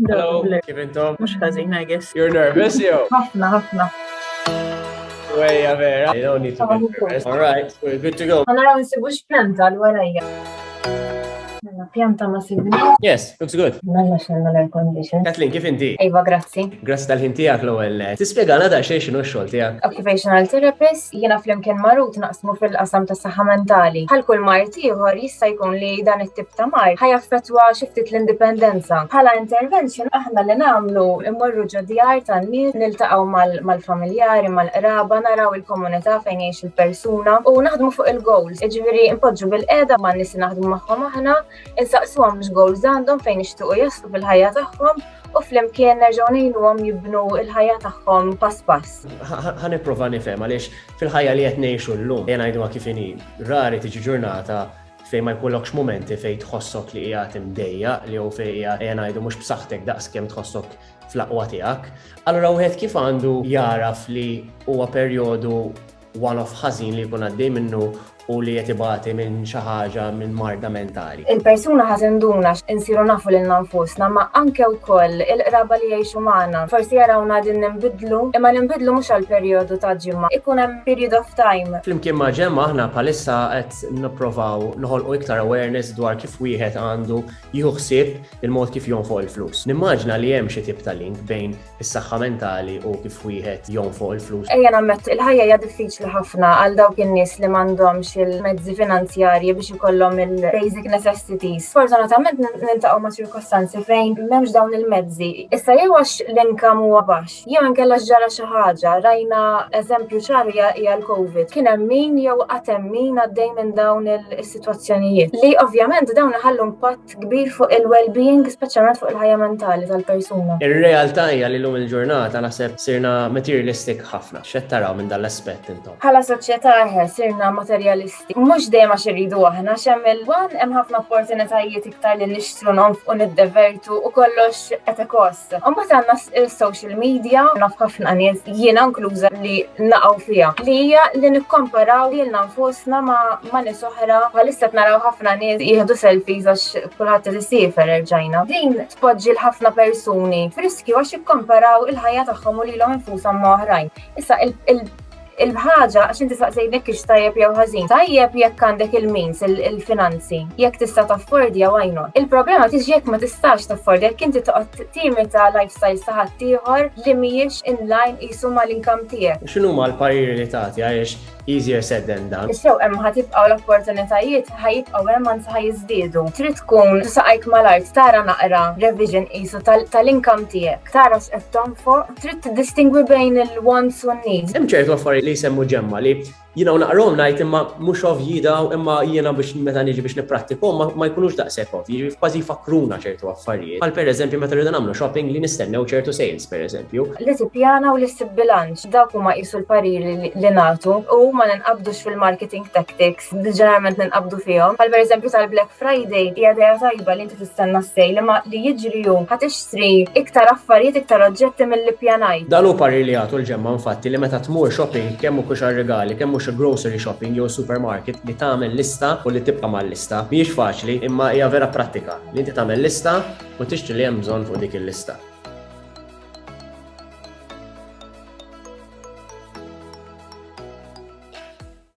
Hello, Dobler. kif intom? Mux ħażin, I guess. You're nervous, yo? ħafna. Way, Vera. You don't need to be nervous. All right, we're good to go. Ma naraw nsibux pjanta l-warajja. Pjanta ma sibni. Yes, looks good. Mella xenna l-air condition. Kathleen, kif inti? Ejva, grazzi. Grazzi tal-ħin tiegħek l-ewwel. Tispjegana da xejn x'inhu x-xogħol tiegħek. Occupational therapist, jiena flimkien marut naqsmu fil-qasam ta' saħħa mentali. Bħal kull mart ieħor jista' jkun li dan it-tip ta' mart ħajaffettwa xi ftit l-indipendenza. Bħala intervention aħna li nagħmlu immorru ġo djar tan-nies, niltaqgħu mal-familjari, mal-qraba, naraw il-komunità fejn jgħix il-persuna u naħdmu fuq il-goals. Jiġifieri npoġġu bil-qiegħda man-nies naħdmu magħhom aħna, insaqsuhom x-goals għandhom fejn ixtiequ jaslu fil-ħajja tagħhom u flimkien nerġgħu ngħinuhom jibnu l-ħajja tagħhom pass pass. Ħanipprova nifhem għaliex fil-ħajja li qed ngħixu llum jien ngħidulha kif inhi rari tiġi ġurnata fejn ma jkollokx momenti fejn tħossok li qiegħed imdejjaq li hu fejn qiegħed ngħidu mhux b'saħħtek daqskemm tħossok fl-aqwa tiegħek. Allura wieħed kif għandu jaraf li huwa perjodu one-off ħażin li jkun għaddej minnu u li qed ibati minn xi ħaġa minn marda mentali. Il-persuna ħażinduna insiru nafu lil nfusna ma anke wkoll il-qraba li jgħixu magħna. Forsi jarawna din ninbidlu, imma ninbidlu mhux għal perjodu ta' ġimma, ikun hemm period of time. Flimkien ma' ġemma aħna bħalissa qed nippruvaw noħolqu iktar awareness dwar kif wieħed għandu jieħu ħsieb il-mod kif jonfoq il-flus. Nimmaġna li hemm xi tip ta' link bejn is-saħħa mentali u kif wieħed jonfoq il-flus. Ejja nammet il-ħajja hija diffiċli ħafna għal dawk in-nies li m'għandhomx il-mezzi finanzjarji biex ikollhom il-basic necessities. Fortunatament niltaqgħu ma' ċirkostanzi fejn m'hemmx dawn il-mezzi. Issa jew għax l-inkam huwa baxx, jew inkella ġara xi ħaġa, rajna eżempju ċar hija l-COVID. Kien hemm min jew qatt hemm min għaddej minn dawn is-sitwazzjonijiet li ovvjament dawn iħallu impatt kbir fuq il-well-being, speċjalment fuq il-ħajja mentali tal-persuna. Ir-realtà hija li llum il-ġurnata naħseb sirna materialistic ħafna. X'qed taraw minn dan l-aspett intom? Bħala soċjetà sirna materialisti. Mhux dejjem għax irridu aħna x'hemm il-wan hemm ħafna opportunitajiet iktar li nixtru nonfqu niddevertu u kollox qed ikost. Imbagħad għandna s-social media naf ħafna nies jiena inkluża li naqgħu fiha li hija li nikkomparaw lilna nfusna ma' nies oħra bħalissa naraw ħafna nies jieħdu selfies għax kulħadd isifer erġajna. Din tpoġġi l-ħafna persuni f'riskju għax ikkomparaw il-ħajja tagħhom u lilhom infushom ma' oħrajn. Issa il-ħaġa għax inti saqsejnek ix tajjeb jew ħażin. Tajjeb jekk għandek il-means, il-finanzi, jekk tista' taffordi jew għajnu. Il-problema tiġi jekk ma tistax taffordi, jekk inti toqgħod timita lifestyle ta' ħadd ieħor li mhijiex in line qisu mal-inkam tiegħek. X'inhu l-pariri li tagħti għaliex easier said than done. Ixew hemm ħatibqgħu l-opportunitajiet ħajibqgħu hemm anzi ħajiżdiedu. Trid tkun tisaqajk mal-art tara naqra revision qisu tal-inkam tiegħek. Tara x'qed tonfoq, trid tiddistingwi bejn il-wants u n-needs. Hemm ċertu affarijiet li jsemmu ġemma li jiena naqrom ngħid imma mhux ovvjidaw imma jiena biex meta niġi biex nipprattikhom ma jkunux daqshekk ovvji, kważi jfakruna ċertu affarijiet. Bħal pereżempju meta rridu nagħmlu shopping li nistennew ċertu sales pereżempju. Li tippjana u li ssib bilanċ dawk huma qisu l-pariri li nagħtu u ma ninqabdux fil-marketing tactics, ġeneralment ninqabdu fihom. Bħal pereżempju tal-Black Friday hija idea tajba li inti tistenna s-sejl imma li jiġri hu ħatixtri iktar affarijiet iktar oġġetti milli ppjanajt. Dan hu parir li jagħtu l-ġemma infatti li meta tmur shopping kemm hu regali, kemm grocery shopping jew supermarket li tagħmel lista u li tibqa' mal-lista mhijiex faċli imma hija vera prattika li inti tagħmel lista u tixtri li hemm bżonn fuq dik il-lista.